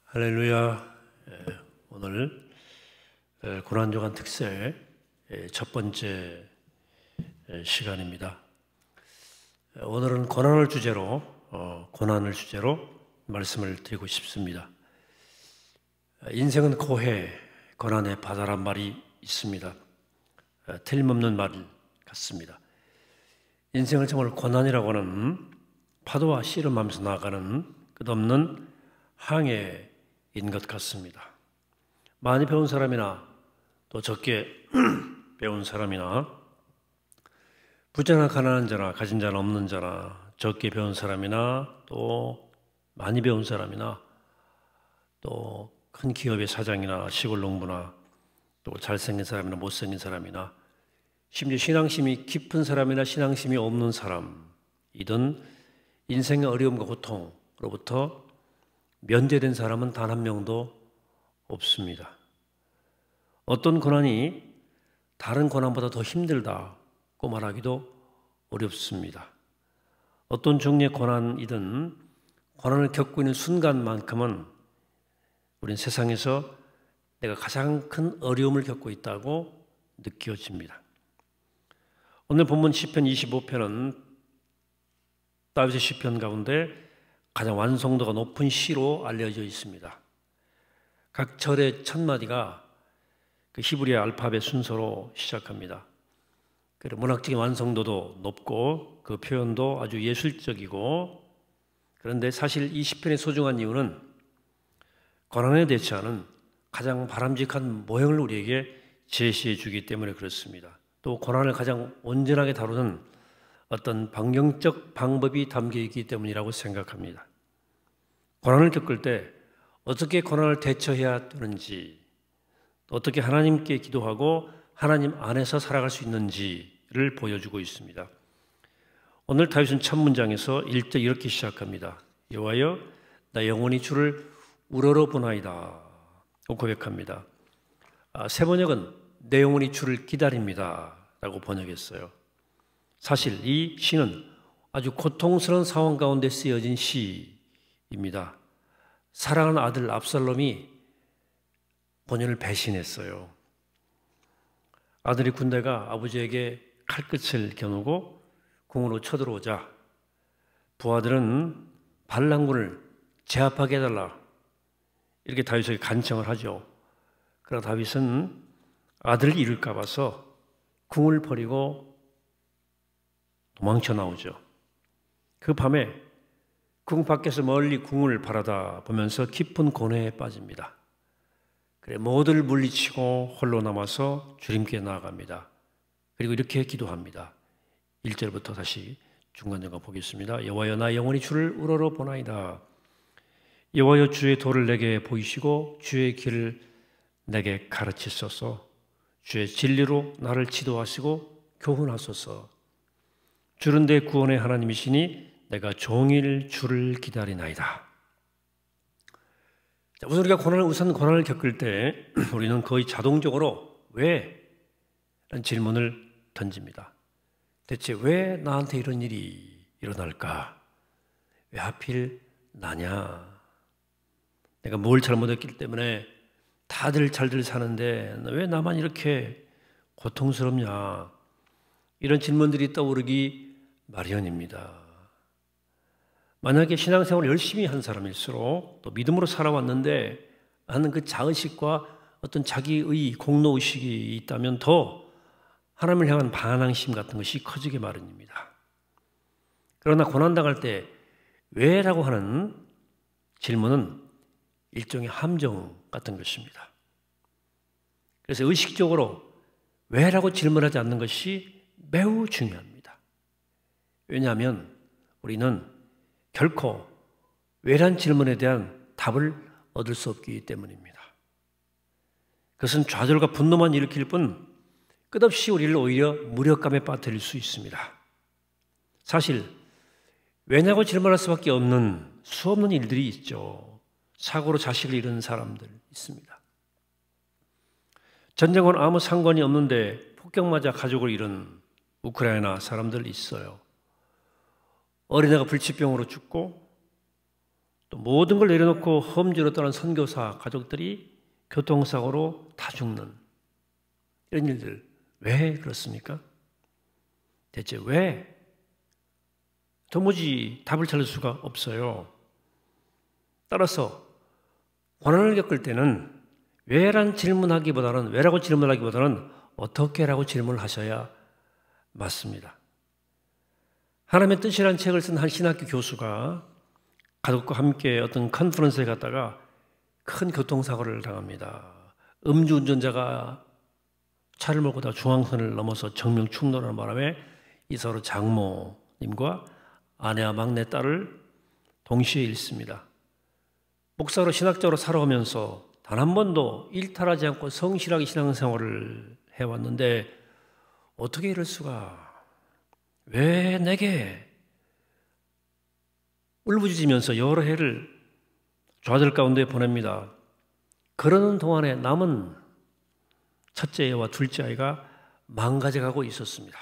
할렐루야. 오늘 고난주간 특세 첫 번째 시간입니다. 오늘은 고난을 주제로 말씀을 드리고 싶습니다. 인생은 고해, 고난의 바다란 말이 있습니다. 틀림없는 말 같습니다. 인생을 정말 고난이라고 하는 파도와 씨름하면서 나아가는 끝없는 항해인 것 같습니다. 많이 배운 사람이나 또 적게 배운 사람이나 부자나 가난한 자나 가진 자나 없는 자나 적게 배운 사람이나 또 많이 배운 사람이나 또 큰 기업의 사장이나 시골 농부나 또 잘생긴 사람이나 못생긴 사람이나 심지어 신앙심이 깊은 사람이나 신앙심이 없는 사람이든 인생의 어려움과 고통으로부터 면제된 사람은 단 한 명도 없습니다. 어떤 고난이 다른 고난보다 더 힘들다고 말하기도 어렵습니다. 어떤 종류의 고난이든 고난을 겪고 있는 순간만큼은 우리는 세상에서 내가 가장 큰 어려움을 겪고 있다고 느껴집니다. 오늘 본문 시편 25편은 다윗의 시편 가운데 가장 완성도가 높은 시로 알려져 있습니다. 각 절의 첫 마디가 그 히브리어 알파벳 순서로 시작합니다. 그리고 문학적인 완성도도 높고 그 표현도 아주 예술적이고, 그런데 사실 이 시편의 소중한 이유는 고난에 대처하는 가장 바람직한 모형을 우리에게 제시해 주기 때문에 그렇습니다. 또 고난을 가장 온전하게 다루는 어떤 방향적 방법이 담겨 있기 때문이라고 생각합니다. 고난을 겪을 때 어떻게 고난을 대처해야 되는지, 어떻게 하나님께 기도하고 하나님 안에서 살아갈 수 있는지를 보여주고 있습니다. 오늘 다윗은 첫 문장에서 1절 이렇게 시작합니다. 여호와여, 나 영원히 주를 우러러보나이다 고백합니다. 새 번역은 내 영혼이 주를 기다립니다 라고 번역했어요. 사실 이 시는 아주 고통스러운 상황 가운데 쓰여진 시입니다. 사랑하는 아들 압살롬이 본인을 배신했어요. 아들이 군대가 아버지에게 칼끝을 겨누고 궁으로 쳐들어오자 부하들은 반란군을 제압하게 해달라 이렇게 다윗에게 간청을 하죠. 그러나 다윗은 아들을 잃을까 봐서 궁을 버리고 도망쳐 나오죠. 그 밤에 궁 밖에서 멀리 궁을 바라다 보면서 깊은 고뇌에 빠집니다. 그래 모두를 물리치고 홀로 남아서 주님께 나아갑니다. 그리고 이렇게 기도합니다. 1절부터 다시 중간중간 보겠습니다. 여호와여, 나 영원히 주를 우러러보나이다. 여호와여, 주의 도를 내게 보이시고 주의 길을 내게 가르치소서. 주의 진리로 나를 지도하시고 교훈하소서. 주는 내 구원의 하나님이시니 내가 종일 주를 기다리나이다. 우선 우리가 고난을 겪을 때 우리는 거의 자동적으로 왜? 라는 질문을 던집니다. 대체 왜 나한테 이런 일이 일어날까? 왜 하필 나냐? 내가 뭘 잘못했기 때문에 다들 잘들 사는데 왜 나만 이렇게 고통스럽냐? 이런 질문들이 떠오르기 마련입니다. 만약에 신앙생활을 열심히 한 사람일수록 또 믿음으로 살아왔는데 하는 그 자의식과 어떤 자기의 공로의식이 있다면 더 하나님을 향한 반항심 같은 것이 커지게 마련입니다. 그러나 고난당할 때 왜라고 하는 질문은 일종의 함정 같은 것입니다. 그래서 의식적으로 왜라고 질문하지 않는 것이 매우 중요합니다. 왜냐하면 우리는 결코 왜란 질문에 대한 답을 얻을 수 없기 때문입니다. 그것은 좌절과 분노만 일으킬 뿐 끝없이 우리를 오히려 무력감에 빠뜨릴 수 있습니다. 사실 왜냐고 질문할 수밖에 없는 수없는 일들이 있죠. 사고로 자식을 잃은 사람들 있습니다. 전쟁과는 아무 상관이 없는데 폭격 맞아 가족을 잃은 우크라이나 사람들 있어요. 어린애가 불치병으로 죽고 또 모든 걸 내려놓고 험지로 떠난 선교사 가족들이 교통사고로 다 죽는 이런 일들 왜 그렇습니까? 대체 왜? 도무지 답을 찾을 수가 없어요. 따라서 고난을 겪을 때는 왜라고 질문하기보다는 어떻게라고 질문을 하셔야 맞습니다. 하나님의 뜻이라는 책을 쓴 한 신학교 교수가 가족과 함께 어떤 컨퍼런스에 갔다가 큰 교통사고를 당합니다. 음주운전자가 차를 몰고 다 중앙선을 넘어서 정명 충돌하는 바람에 이사로 장모님과 아내와 막내 딸을 동시에 잃습니다. 목사로 신학자로 살아오면서 단 한 번도 일탈하지 않고 성실하게 신앙생활을 해왔는데 어떻게 이럴 수가? 왜 내게? 울부짖으면서 여러 해를 좌절 가운데 보냅니다. 그러는 동안에 남은 첫째 애와 둘째 아이가 망가져가고 있었습니다.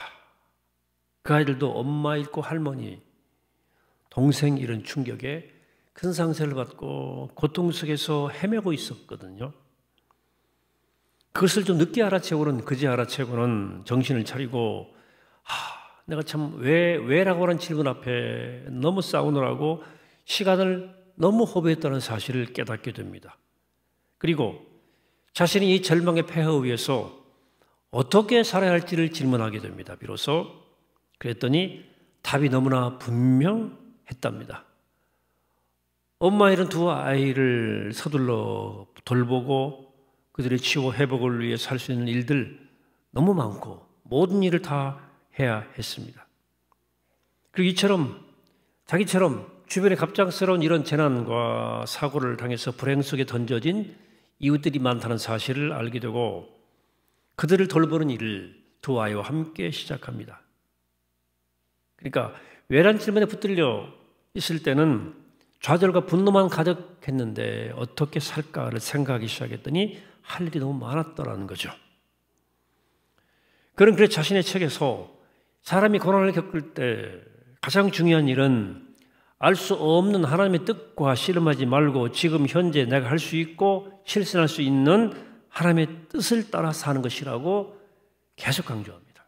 그 아이들도 엄마 잃고 할머니, 동생 잃은 충격에 큰 상처를 받고 고통 속에서 헤매고 있었거든요. 그것을 좀 늦게 알아채고는 그제 알아채고는 정신을 차리고 내가 참 왜라고 하는 질문 앞에 너무 싸우느라고 시간을 너무 허비했다는 사실을 깨닫게 됩니다. 그리고 자신이 이 절망의 폐허 위에서 어떻게 살아야 할지를 질문하게 됩니다. 비로소 그랬더니 답이 너무나 분명했답니다. 엄마 잃은 두 아이를 서둘러 돌보고 그들의 치유 회복을 위해 살 수 있는 일들 너무 많고 모든 일을 다 해야 했습니다. 그리고 이처럼 자기처럼 주변에 갑작스러운 이런 재난과 사고를 당해서 불행 속에 던져진 이웃들이 많다는 사실을 알게 되고 그들을 돌보는 일을 두 아이와 함께 시작합니다. 그러니까 왜란 질문에 붙들려 있을 때는 좌절과 분노만 가득했는데 어떻게 살까를 생각하기 시작했더니 할 일이 너무 많았더라는 거죠. 그는 그래서 자신의 책에서 사람이 고난을 겪을 때 가장 중요한 일은 알 수 없는 하나님의 뜻과 씨름하지 말고 지금 현재 내가 할 수 있고 실천할 수 있는 하나님의 뜻을 따라 사는 것이라고 계속 강조합니다.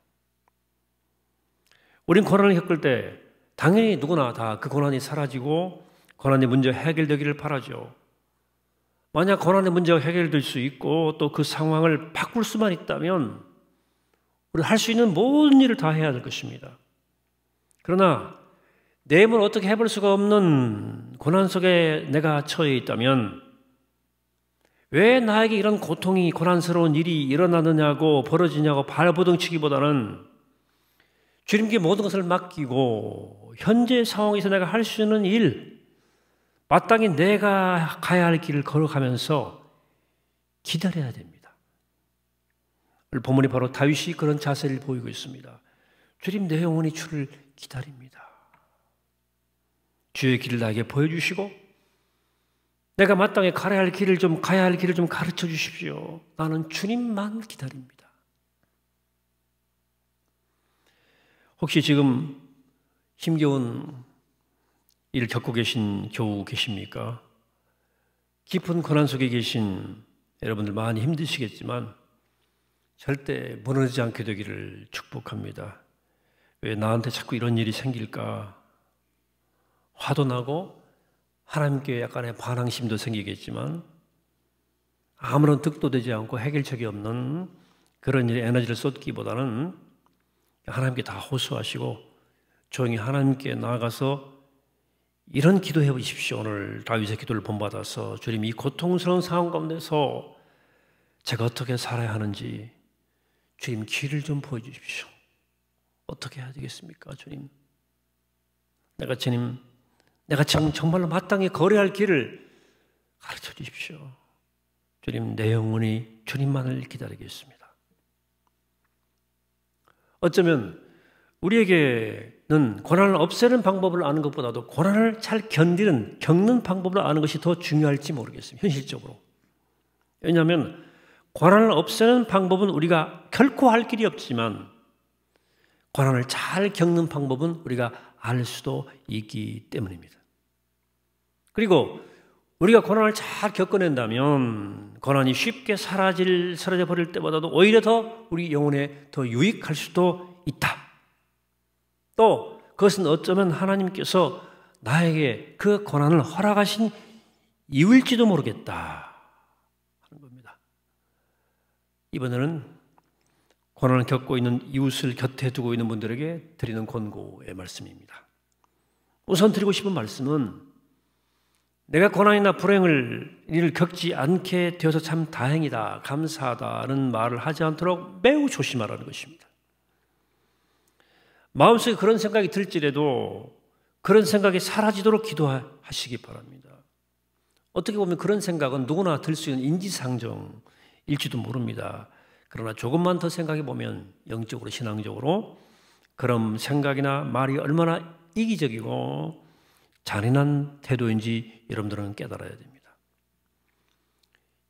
우린 고난을 겪을 때 당연히 누구나 다 그 고난이 사라지고 고난의 문제가 해결되기를 바라죠. 만약 고난의 문제가 해결될 수 있고 또 그 상황을 바꿀 수만 있다면 우리 할 수 있는 모든 일을 다 해야 될 것입니다. 그러나 내 힘을 어떻게 해볼 수가 없는 고난 속에 내가 처해 있다면 왜 나에게 이런 고통이 고난스러운 일이 일어나느냐고 벌어지냐고 발버둥치기보다는 주님께 모든 것을 맡기고 현재 상황에서 내가 할 수 있는 일, 마땅히 내가 가야 할 길을 걸어가면서 기다려야 됩니다. 오늘 본문이 바로 다윗이 그런 자세를 보이고 있습니다. 주님, 내 영혼이 주를 기다립니다. 주의 길을 나에게 보여주시고 내가 마땅히 가야 할 길을 좀 가르쳐 주십시오. 나는 주님만 기다립니다. 혹시 지금 힘겨운 일을 겪고 계신 교우 계십니까? 깊은 고난 속에 계신 여러분들 많이 힘드시겠지만 절대 무너지지 않게 되기를 축복합니다. 왜 나한테 자꾸 이런 일이 생길까? 화도 나고 하나님께 약간의 반항심도 생기겠지만 아무런 득도 되지 않고 해결책이 없는 그런 일에 에너지를 쏟기보다는 하나님께 다 호소하시고 조용히 하나님께 나아가서 이런 기도해 보십시오. 오늘 다윗의 기도를 본받아서 주님, 이 고통스러운 상황 가운데서 제가 어떻게 살아야 하는지 주님 길을 좀 보여주십시오. 어떻게 해야 되겠습니까? 주님, 내가 지금 정말로 마땅히 걸어야 할 길을 가르쳐 주십시오. 주님, 내 영혼이 주님만을 기다리겠습니다. 어쩌면 우리에게는 고난을 없애는 방법을 아는 것보다도 고난을 잘 겪는 방법을 아는 것이 더 중요할지 모르겠습니다. 현실적으로. 왜냐하면 고난을 없애는 방법은 우리가 결코 할 길이 없지만 고난을 잘 겪는 방법은 우리가 알 수도 있기 때문입니다. 그리고 우리가 고난을 잘 겪어낸다면 고난이 쉽게 사라져 버릴 때보다도 오히려 더 우리 영혼에 더 유익할 수도 있다. 또 그것은 어쩌면 하나님께서 나에게 그 고난을 허락하신 이유일지도 모르겠다 하는 겁니다. 이번에는 고난을 겪고 있는 이웃을 곁에 두고 있는 분들에게 드리는 권고의 말씀입니다. 우선 드리고 싶은 말씀은 내가 고난이나 불행을 겪지 않게 되어서 참 다행이다, 감사하다는 말을 하지 않도록 매우 조심하라는 것입니다. 마음속에 그런 생각이 들지라도 그런 생각이 사라지도록 기도하시기 바랍니다. 어떻게 보면 그런 생각은 누구나 들 수 있는 인지상정일지도 모릅니다. 그러나 조금만 더 생각해 보면 영적으로 신앙적으로 그런 생각이나 말이 얼마나 이기적이고 잔인한 태도인지 여러분들은 깨달아야 됩니다.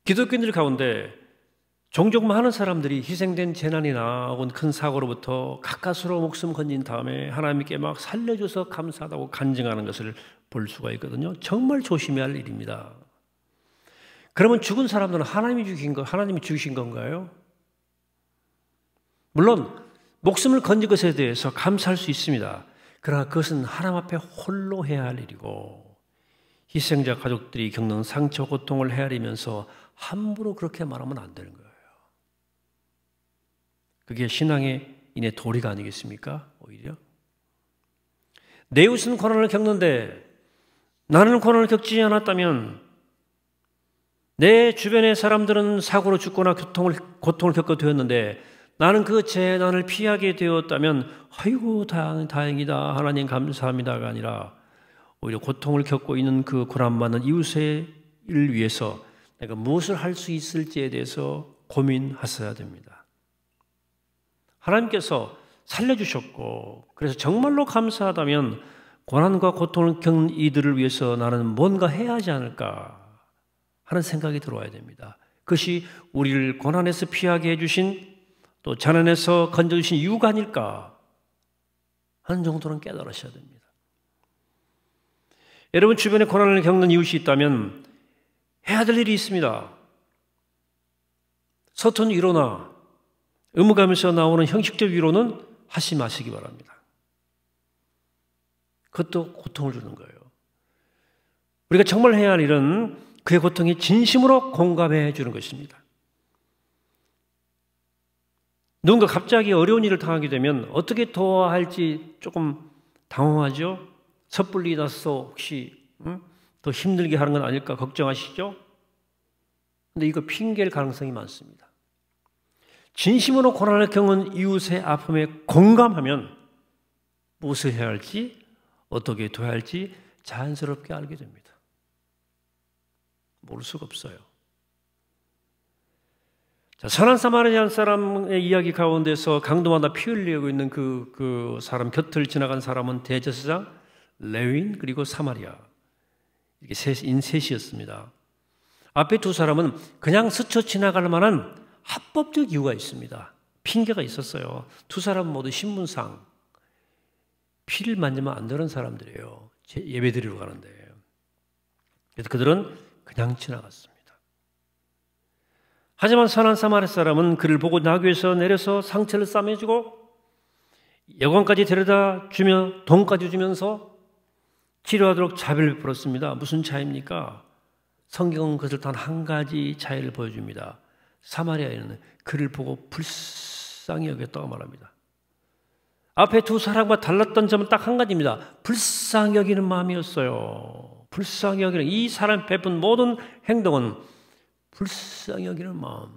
기독교인들 가운데 종종 많은 사람들이 희생된 재난이나 혹은 큰 사고로부터 가까스로 목숨 건진 다음에 하나님께 막 살려줘서 감사하다고 간증하는 것을 볼 수가 있거든요. 정말 조심해야 할 일입니다. 그러면 죽은 사람들은 하나님이 죽이신 건가요? 물론 목숨을 건진 것에 대해서 감사할 수 있습니다. 그러나 그것은 하나님 앞에 홀로 해야 할 일이고 희생자 가족들이 겪는 상처, 고통을 헤아리면서 함부로 그렇게 말하면 안 되는 거예요. 그게 신앙의 인의 도리가 아니겠습니까? 오히려 내 이웃은 고난을 겪는데 나는 고난을 겪지 않았다면, 내 주변의 사람들은 사고로 죽거나 고통을 겪게 되었는데 나는 그 재난을 피하게 되었다면 아이고 다행이다, 하나님 감사합니다가 아니라 오히려 고통을 겪고 있는 그 고난받는 이웃의 일을 위해서 내가 무엇을 할 수 있을지에 대해서 고민하셔야 됩니다. 하나님께서 살려주셨고 그래서 정말로 감사하다면 고난과 고통을 겪는 이들을 위해서 나는 뭔가 해야 하지 않을까 하는 생각이 들어와야 됩니다. 그것이 우리를 고난에서 피하게 해주신, 또 재난에서 건져주신 이유가 아닐까 하는 정도는 깨달으셔야 됩니다. 여러분 주변에 고난을 겪는 이웃이 있다면 해야 될 일이 있습니다. 서툰 위로나 의무감에서 나오는 형식적 위로는 하지 마시기 바랍니다. 그것도 고통을 주는 거예요. 우리가 정말 해야 할 일은 그의 고통에 진심으로 공감해 주는 것입니다. 누군가 갑자기 어려운 일을 당하게 되면 어떻게 도와야 할지 조금 당황하죠? 섣불리 나서 혹시 더 힘들게 하는 건 아닐까 걱정하시죠? 근데 이거 핑계일 가능성이 많습니다. 진심으로 고난을 겪는 이웃의 아픔에 공감하면 무엇을 해야 할지, 어떻게 도와야 할지 자연스럽게 알게 됩니다. 모를 수가 없어요. 자, 선한 사마리아 사람의 이야기 가운데서 강도마다 피 흘리고 있는 그 사람 곁을 지나간 사람은 대제사장, 레위인, 그리고 사마리아, 이렇게 셋이었습니다. 앞에 두 사람은 그냥 스쳐 지나갈 만한 합법적 이유가 있습니다. 핑계가 있었어요. 두 사람 모두 신분상 피를 만지면 안 되는 사람들이에요. 예배 드리러 가는데. 그래서 그들은 그냥 지나갔습니다. 하지만 선한 사마리아 사람은 그를 보고 나귀에서 내려서 상처를 싸매주고 여관까지 데려다 주며 돈까지 주면서 치료하도록 자비를 베풀었습니다. 무슨 차이입니까? 성경은 그것을 단 한 가지 차이를 보여줍니다. 사마리아인은 그를 보고 불쌍히 여겼다고 말합니다. 앞에 두 사람과 달랐던 점은 딱 한 가지입니다. 불쌍히 여기는 마음이었어요. 불쌍히 여기는, 이 사람 베푼 모든 행동은 불쌍히 여기는 마음.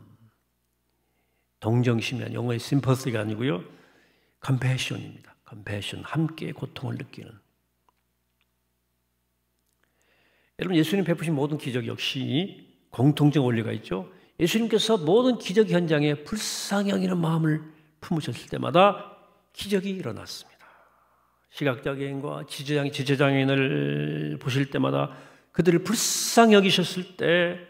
동정심이 아니고 영어의 심퍼시가 아니고요. 컴패션입니다. 컴패션, 함께 고통을 느끼는. 여러분 예수님 베푸신 모든 기적 역시 공통적 원리가 있죠. 예수님께서 모든 기적 현장에 불쌍히 여기는 마음을 품으셨을 때마다 기적이 일어났습니다. 시각장애인과 지체장애인을 보실 때마다 그들을 불쌍히 여기셨을 때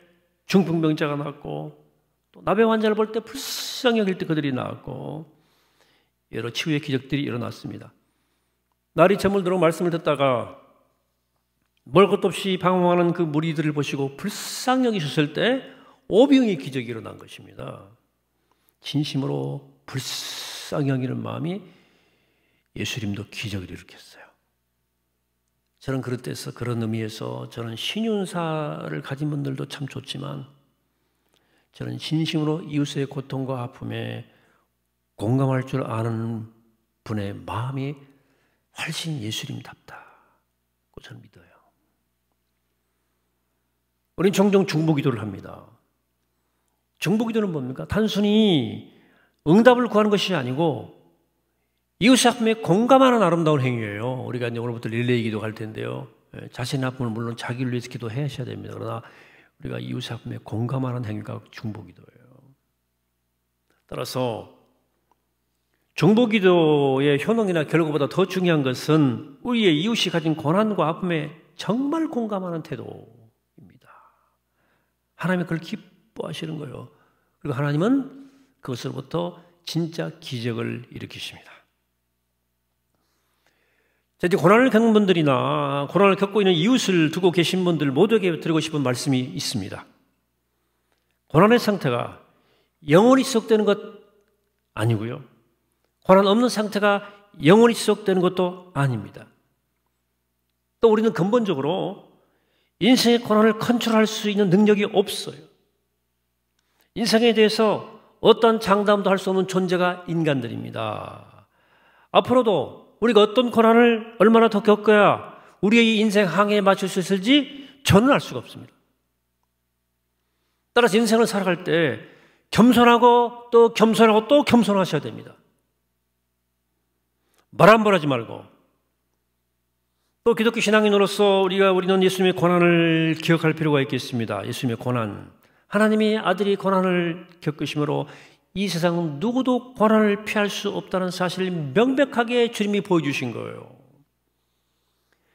중풍병자가 낫고, 또 나병 환자를 볼 때 불쌍히 여길 때 그들이 나았고, 여러 치유의 기적들이 일어났습니다. 날이 저물도록 말씀을 듣다가 볼 것도 없이 방황하는 그 무리들을 보시고 불쌍히 여기셨을 때 오병이의 기적이 일어난 것입니다. 진심으로 불쌍히 여기는 마음이 예수님도 기적을 일으켰어요. 저는 그런 뜻에서, 그런 의미에서 저는 신윤사를 가진 분들도 참 좋지만 저는 진심으로 이웃의 고통과 아픔에 공감할 줄 아는 분의 마음이 훨씬 예수님답다고 저는 믿어요. 우리는 종종 중보기도를 합니다. 중보기도는 뭡니까? 단순히 응답을 구하는 것이 아니고 이웃의 아픔에 공감하는 아름다운 행위예요. 우리가 이제 오늘부터 릴레이 기도할 텐데요. 자신의 아픔을 물론 자기를 위해서 기도하셔야 됩니다. 그러나 우리가 이웃의 아픔에 공감하는 행위가 중보기도예요. 따라서 중보기도의 효능이나 결과보다 더 중요한 것은 우리의 이웃이 가진 고난과 아픔에 정말 공감하는 태도입니다. 하나님이 그걸 기뻐하시는 거예요. 그리고 하나님은 그것으로부터 진짜 기적을 일으키십니다. 이제 고난을 겪는 분들이나 고난을 겪고 있는 이웃을 두고 계신 분들 모두에게 드리고 싶은 말씀이 있습니다. 고난의 상태가 영원히 지속되는 것 아니고요. 고난 없는 상태가 영원히 지속되는 것도 아닙니다. 또 우리는 근본적으로 인생의 고난을 컨트롤할 수 있는 능력이 없어요. 인생에 대해서 어떤 장담도 할 수 없는 존재가 인간들입니다. 앞으로도 우리가 어떤 고난을 얼마나 더 겪어야 우리의 인생 항해에 맞출 수 있을지 저는 알 수가 없습니다. 따라서 인생을 살아갈 때 겸손하고 또 겸손하고 또 겸손하셔야 됩니다. 말 함부로 하지 말고, 또 기독교 신앙인으로서 우리는 예수님의 고난을 기억할 필요가 있겠습니다. 예수님의 고난, 하나님의 아들이 고난을 겪으심으로 이 세상 누구도 고난을 피할 수 없다는 사실을 명백하게 주님이 보여주신 거예요.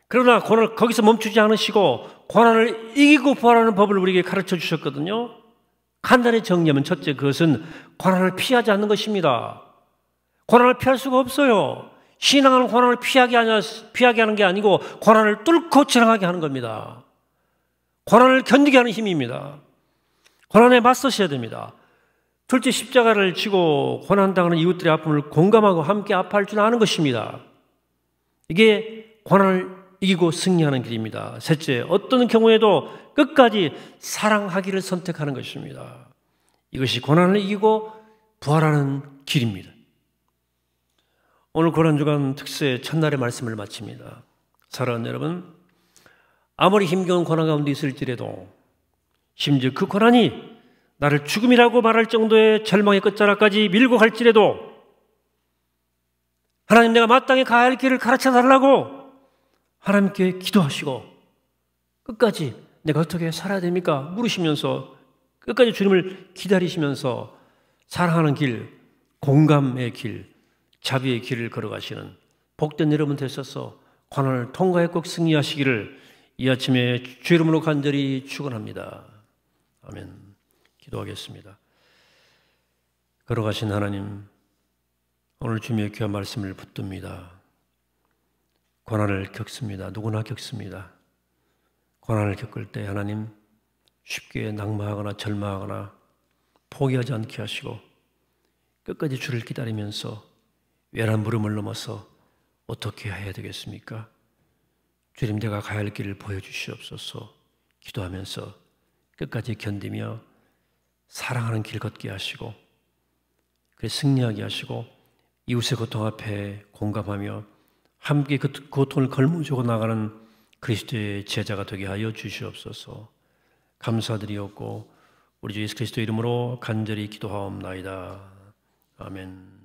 그러나 고난을 거기서 멈추지 않으시고 고난을 이기고 부활하는 법을 우리에게 가르쳐 주셨거든요. 간단히 정리하면 첫째, 그것은 고난을 피하지 않는 것입니다. 고난을 피할 수가 없어요. 신앙은 고난을 피하게 하는 게 아니고 고난을 뚫고 지나가게 하는 겁니다. 고난을 견디게 하는 힘입니다. 고난에 맞서셔야 됩니다. 둘째, 십자가를 지고 고난당하는 이웃들의 아픔을 공감하고 함께 아파할 줄 아는 것입니다. 이게 고난을 이기고 승리하는 길입니다. 셋째, 어떤 경우에도 끝까지 사랑하기를 선택하는 것입니다. 이것이 고난을 이기고 부활하는 길입니다. 오늘 고난주간 특세 첫날의 말씀을 마칩니다. 사랑하는 여러분, 아무리 힘겨운 고난 가운데 있을지라도, 심지어 그 고난이 나를 죽음이라고 말할 정도의 절망의 끝자락까지 밀고 갈지라도 하나님, 내가 마땅히 가야 할 길을 가르쳐 달라고 하나님께 기도하시고 끝까지 내가 어떻게 살아야 됩니까? 물으시면서 끝까지 주님을 기다리시면서 사랑하는 길, 공감의 길, 자비의 길을 걸어가시는 복된 여러분 되셔서 고난을 통과해 꼭 승리하시기를 이 아침에 주 이름으로 간절히 축원합니다. 아멘. 기도하겠습니다. 걸어가신 하나님, 오늘 주님의 귀한 말씀을 붙듭니다. 고난을 겪습니다. 누구나 겪습니다. 고난을 겪을 때 하나님, 쉽게 낙마하거나 절망하거나 포기하지 않게 하시고 끝까지 주를 기다리면서 외란 물음을 넘어서 어떻게 해야 되겠습니까? 주님, 내가 가야 할 길을 보여주시옵소서. 기도하면서 끝까지 견디며 사랑하는 길 걷게 하시고 그래 승리하게 하시고 이웃의 고통 앞에 공감하며 함께 그 고통을 걸머쥐고 나가는 그리스도의 제자가 되게 하여 주시옵소서. 감사드리옵고 우리 주 예수 그리스도 이름으로 간절히 기도하옵나이다. 아멘.